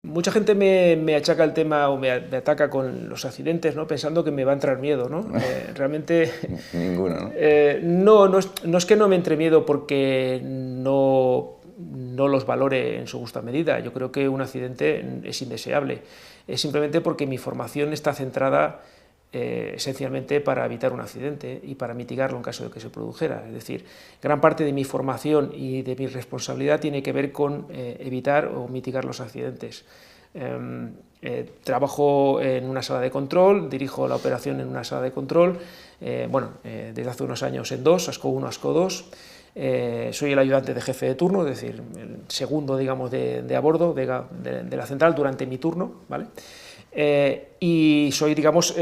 mucha gente me achaca el tema o me ataca con los accidentes, ¿no? Pensando que me va a entrar miedo, ¿no? Realmente... Ninguno, ¿no? No es que no me entre miedo porque no los valore en su justa medida. Yo creo que un accidente es indeseable. Es simplemente porque mi formación está centrada esencialmente para evitar un accidente y para mitigarlo en caso de que se produjera. Es decir, gran parte de mi formación y de mi responsabilidad tiene que ver con evitar o mitigar los accidentes. Trabajo en una sala de control, dirijo la operación en una sala de control, desde hace unos años en dos, ASCO 1, ASCO 2. Soy el ayudante de jefe de turno, es decir, el segundo, digamos, de a bordo de la central durante mi turno, ¿vale? Y soy, digamos,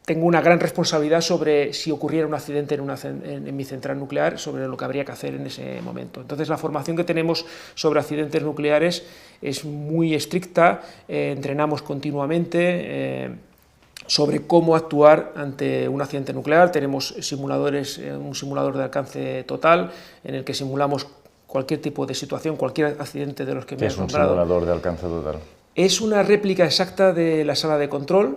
tengo una gran responsabilidad sobre si ocurriera un accidente en mi central nuclear, sobre lo que habría que hacer en ese momento. Entonces, la formación que tenemos sobre accidentes nucleares es muy estricta, entrenamos continuamente sobre cómo actuar ante un accidente nuclear. Tenemos simuladores, un simulador de alcance total, en el que simulamos cualquier tipo de situación, cualquier accidente de los que me he nombrado. ¿Qué es un simulador de alcance total? Es una réplica exacta de la sala de control,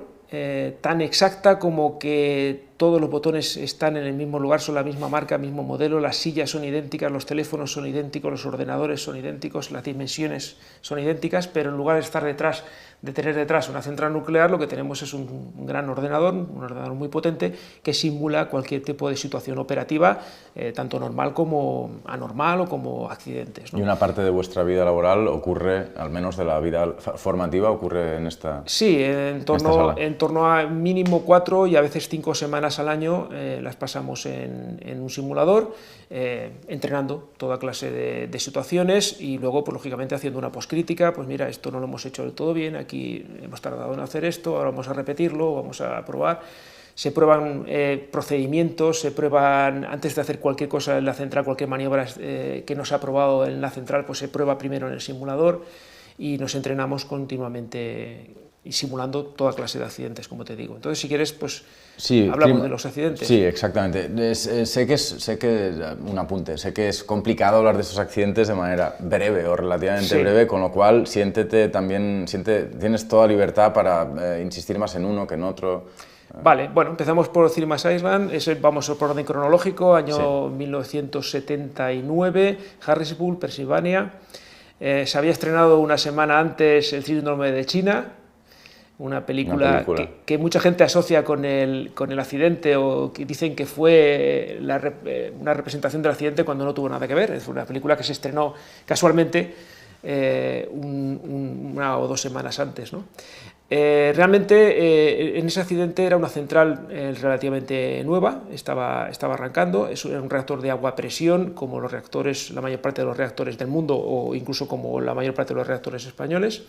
tan exacta como que todos los botones están en el mismo lugar, son la misma marca, mismo modelo, las sillas son idénticas, los teléfonos son idénticos, los ordenadores son idénticos, las dimensiones son idénticas, pero en lugar de estar detrás, de tener detrás una central nuclear, lo que tenemos es un gran ordenador, un ordenador muy potente, que simula cualquier tipo de situación operativa, tanto normal como anormal o como accidentes, ¿no? ¿Y una parte de vuestra vida laboral ocurre, al menos de la vida formativa, ocurre en esta Sí, en torno a mínimo 4 y a veces 5 semanas al año las pasamos en un simulador, entrenando toda clase de situaciones y luego, pues lógicamente, haciendo una poscrítica. Pues mira, esto no lo hemos hecho del todo bien, aquí hemos tardado en hacer esto, ahora vamos a repetirlo, vamos a probar. Se prueban procedimientos, se prueban, antes de hacer cualquier cosa en la central, cualquier maniobra que no se ha probado en la central, pues se prueba primero en el simulador y nos entrenamos continuamente y simulando toda clase de accidentes, como te digo. Entonces, si quieres, pues sí, hablamos de los accidentes. Sí, exactamente. Un apunte, sé que es complicado hablar de esos accidentes de manera breve o relativamente breve, con lo cual tienes toda libertad para insistir más en uno que en otro. Vale, bueno, empezamos por Three Mile Island, vamos por orden cronológico, año 1979, Harrisburg, Pensilvania. Se había estrenado una semana antes El síndrome de China, una película que mucha gente asocia con el accidente, o que dicen que fue una representación del accidente cuando no tuvo nada que ver. Es una película que se estrenó casualmente una o 2 semanas antes, ¿no? Realmente en ese accidente era una central relativamente nueva, estaba arrancando, era un reactor de agua a presión, como los reactores, la mayor parte de los reactores del mundo, o incluso como la mayor parte de los reactores españoles.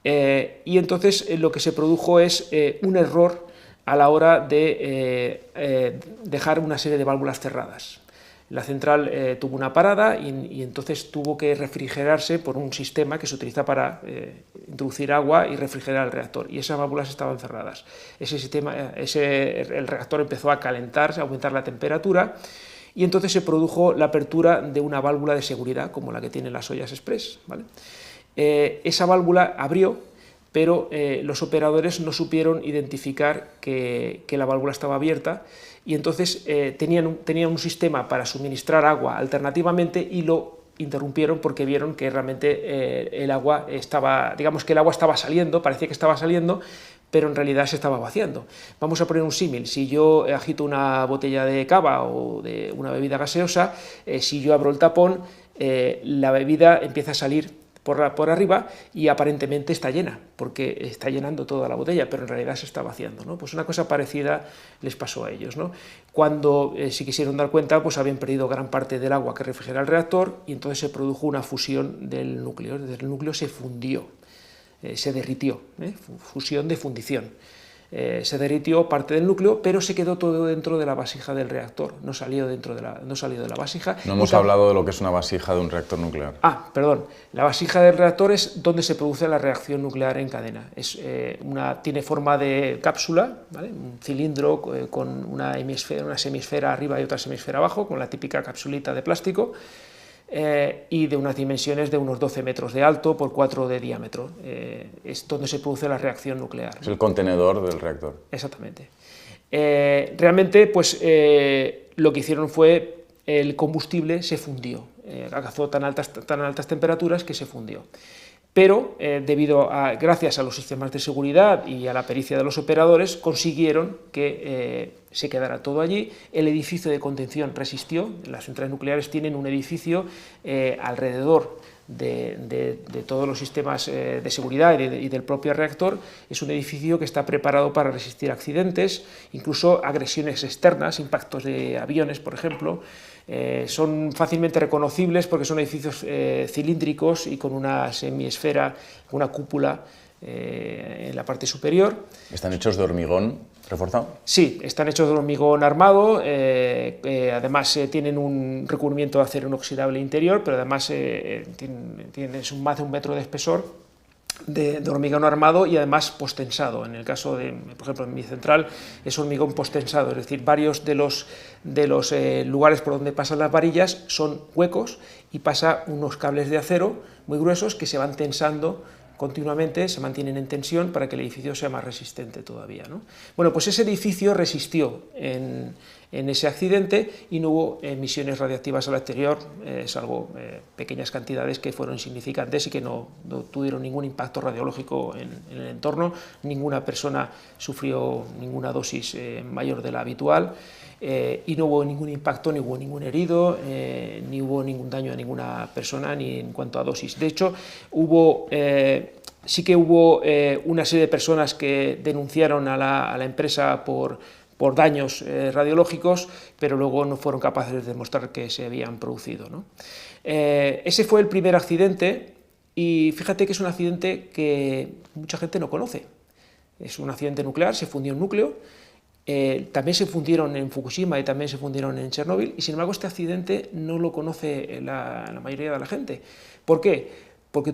Y entonces lo que se produjo es un error a la hora de dejar una serie de válvulas cerradas. La central tuvo una parada y entonces tuvo que refrigerarse por un sistema que se utiliza para introducir agua y refrigerar el reactor, y esas válvulas estaban cerradas. El reactor empezó a calentarse, a aumentar la temperatura, y entonces se produjo la apertura de una válvula de seguridad, como la que tienen las ollas express, ¿vale? Esa válvula abrió, pero los operadores no supieron identificar que la válvula estaba abierta, y entonces tenían un sistema para suministrar agua alternativamente y lo interrumpieron porque vieron que realmente el agua estaba saliendo, parecía que estaba saliendo, pero en realidad se estaba vaciando. Vamos a poner un símil: si yo agito una botella de cava o de una bebida gaseosa, si yo abro el tapón, la bebida empieza a salir por arriba y aparentemente está llena, porque está llenando toda la botella, pero en realidad se está vaciando, ¿no? Pues una cosa parecida les pasó a ellos, ¿no? Cuando se quisieron dar cuenta, pues habían perdido gran parte del agua que refrigera el reactor, y entonces se produjo una fusión del núcleo. El núcleo se fundió, se derritió, fusión de fundición. Se derritió parte del núcleo, pero se quedó todo dentro de la vasija del reactor, no salió de la vasija. No hemos hablado de lo que es una vasija de un reactor nuclear. Perdón. La vasija del reactor es donde se produce la reacción nuclear en cadena. Tiene forma de cápsula, ¿vale? Un cilindro con una semisfera arriba y otra semisfera abajo, con la típica capsulita de plástico. y de unas dimensiones de unos 12 metros de alto por 4 de diámetro. Es donde se produce la reacción nuclear. Es el contenedor del reactor. Exactamente. Realmente, pues, lo que hicieron fue el combustible se fundió, alcanzó tan altas temperaturas que se fundió. Pero, gracias a los sistemas de seguridad y a la pericia de los operadores, consiguieron que se quedara todo allí. El edificio de contención resistió. Las centrales nucleares tienen un edificio alrededor de todos los sistemas de seguridad y del propio reactor. Es un edificio que está preparado para resistir accidentes, incluso agresiones externas, impactos de aviones, por ejemplo. Son fácilmente reconocibles porque son edificios cilíndricos y con una semiesfera, una cúpula en la parte superior. ¿Están hechos de hormigón reforzado? Sí, están hechos de hormigón armado, además tienen un recubrimiento de acero inoxidable interior, pero además tienen más de 1 metro de espesor de hormigón armado y además postensado. En el caso de, por ejemplo, en mi central es hormigón postensado, es decir, varios de los lugares por donde pasan las varillas son huecos y pasa unos cables de acero muy gruesos que se van tensando continuamente, se mantienen en tensión para que el edificio sea más resistente todavía, ¿no? Bueno, pues ese edificio resistió en ese accidente y no hubo emisiones radiactivas al exterior, salvo pequeñas cantidades que fueron insignificantes y que no tuvieron ningún impacto radiológico en el entorno. Ninguna persona sufrió ninguna dosis mayor de la habitual. Y no hubo ningún impacto, ni hubo ningún herido, ni hubo ningún daño a ninguna persona, ni en cuanto a dosis. De hecho, sí que hubo una serie de personas que denunciaron a la empresa por daños radiológicos, pero luego no fueron capaces de demostrar que se habían producido, ¿no? Ese fue el primer accidente, y fíjate que es un accidente que mucha gente no conoce. Es un accidente nuclear, se fundió un núcleo. También se fundieron en Fukushima y también se fundieron en Chernóbil, y sin embargo este accidente no lo conoce la mayoría de la gente. ¿Por qué? Porque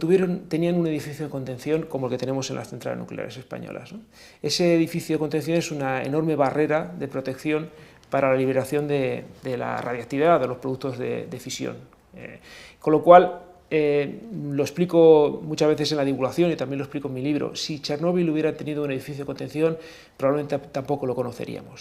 tenían un edificio de contención como el que tenemos en las centrales nucleares españolas, ¿no? Ese edificio de contención es una enorme barrera de protección para la liberación de la radiactividad, de los productos de fisión. Con lo cual, lo explico muchas veces en la divulgación y también lo explico en mi libro, si Chernóbil hubiera tenido un edificio de contención, probablemente tampoco lo conoceríamos.